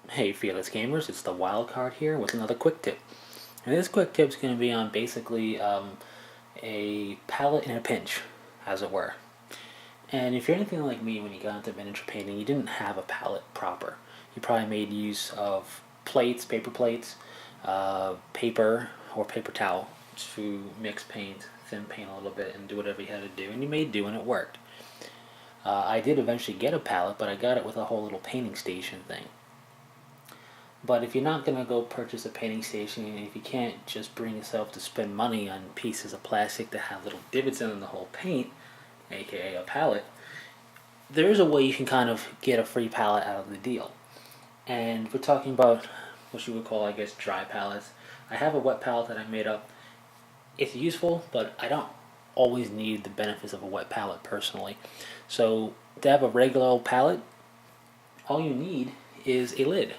Hey Fearless Gamers, it's the Wildcard here with another quick tip. And this quick tip is going to be on basically a palette in a pinch, as it were. And if you're anything like me, when you got into miniature painting, you didn't have a palette proper. You probably made use of plates, paper plates, paper, or paper towel to mix paint, thin paint a little bit, and do whatever you had to do. And you made do, and it worked. I did eventually get a palette, but I got it with a whole little painting station thing. But if you're not going to go purchase a painting station, and if you can't just bring yourself to spend money on pieces of plastic that have little divots in the whole paint, aka a palette, there is a way you can kind of get a free palette out of the deal. And we're talking about what you would call, I guess, dry palettes. I have a wet palette that I made up. It's useful, but I don't always need the benefits of a wet palette personally. So to have a regular old palette, all you need is a lid.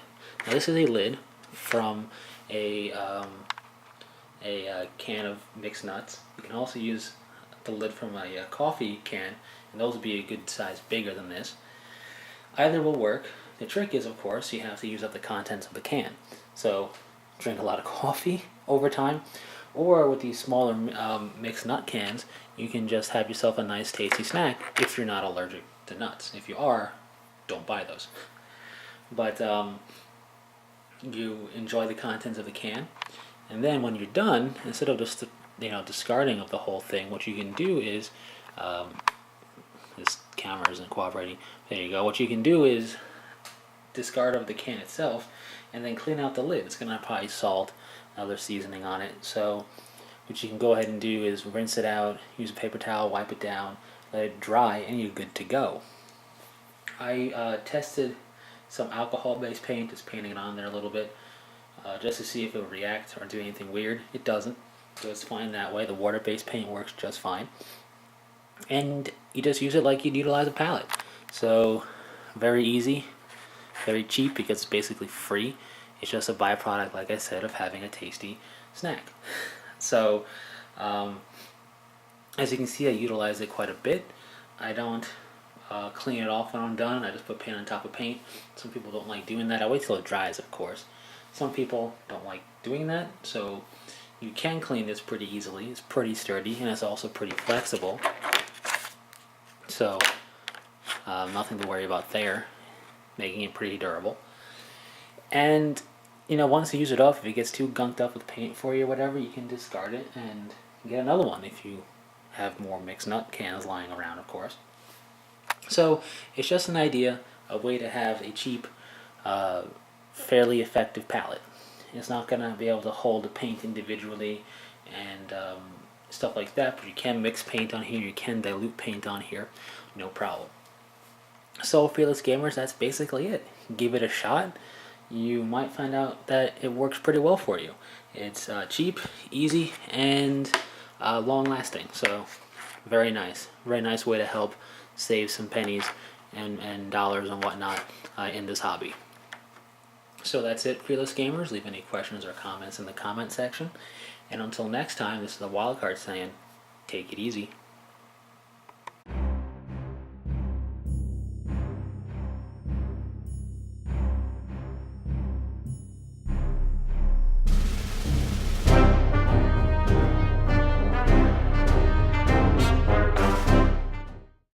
Now this is a lid from a can of mixed nuts. You can also use the lid from a coffee can, and those would be a good size bigger than this. Either will work. The trick is, of course, you have to use up the contents of the can. So drink a lot of coffee over time, or with these smaller mixed nut cans, you can just have yourself a nice tasty snack if you're not allergic to nuts. If you are, don't buy those. But you enjoy the contents of the can, and then when you're done, instead of just discarding of the whole thing, what you can do is this camera isn't cooperating. There you go. What you can do is discard of the can itself, and then clean out the lid. It's gonna have probably salt, other seasoning on it. So what you can go ahead and do is rinse it out, use a paper towel, wipe it down, let it dry, and you're good to go. I tested some alcohol-based paint, just painting it on there a little bit, just to see if it would react or do anything weird. It doesn't, so it's fine that way. The water-based paint works just fine, and you just use it like you'd utilize a palette. So very easy, very cheap because it's basically free. It's just a byproduct, like I said, of having a tasty snack. So as you can see, I utilize it quite a bit. I don't clean it off when I'm done. I just put paint on top of paint. Some people don't like doing that. I wait till it dries, of course. Some people don't like doing that, so you can clean this pretty easily. It's pretty sturdy, and it's also pretty flexible. So nothing to worry about there, making it pretty durable. And once you use it up, if it gets too gunked up with paint for you or whatever, you can discard it and get another one if you have more mixed nut cans lying around, of course. So it's just an idea, a way to have a cheap, fairly effective palette. It's not going to be able to hold the paint individually and stuff like that, but you can mix paint on here, you can dilute paint on here, no problem. So Fearless Gamers, that's basically it. Give it a shot. You might find out that it works pretty well for you. It's cheap, easy, and long lasting. So very nice way to help save some pennies and dollars and whatnot in this hobby. So that's it, Fearless Gamers. Leave any questions or comments in the comment section. And until next time, this is the Wildcard saying, take it easy.